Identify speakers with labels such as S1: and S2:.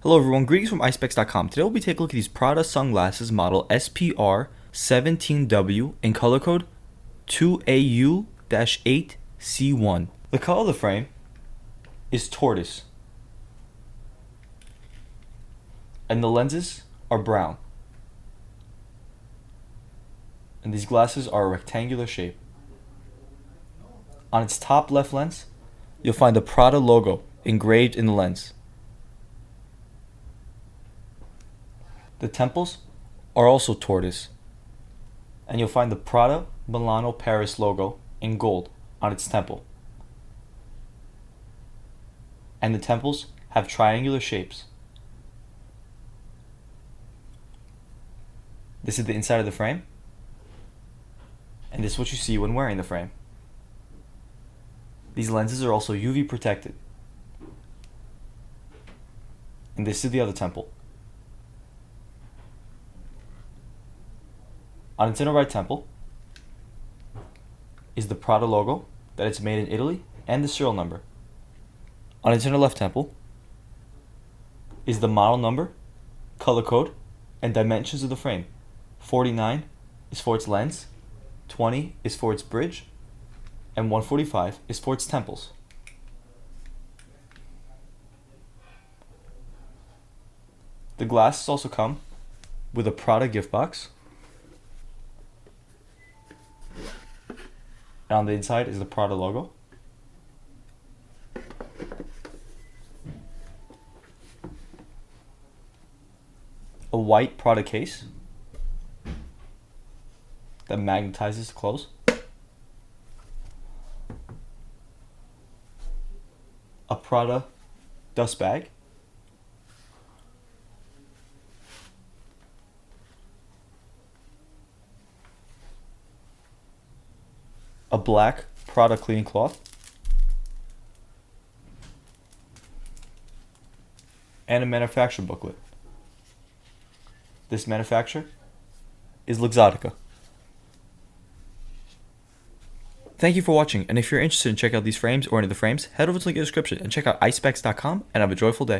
S1: Hello everyone, greetings from Eyespecs.com. Today we'll be taking a look at these Prada sunglasses model SPR17W in color code 2AU-8C1. The color of the frame is tortoise, and the lenses are brown. And these glasses are a rectangular shape. On its top left lens, you'll find the Prada logo engraved in the lens. The temples are also tortoise, and you'll find the Prada Milano Paris logo in gold on its temple. And the temples have triangular shapes. This is the inside of the frame, and this is what you see when wearing the frame. These lenses are also UV protected. And this is the other temple. On its inner right temple is the Prada logo that it's made in Italy and the serial number. On its inner left temple is the model number, color code, and dimensions of the frame. 49 is for its lens, 20 is for its bridge, and 145 is for its temples. The glasses also come with a Prada gift box. And on the inside is the Prada logo. A white Prada case that magnetizes to close. A Prada dust bag. A black Prada cleaning cloth, and a manufacturer booklet. This manufacturer is Luxottica. Thank you for watching, and if you're interested in checking out these frames or any of the frames, head over to the link in the description and check out Eyespecs.com and have a joyful day.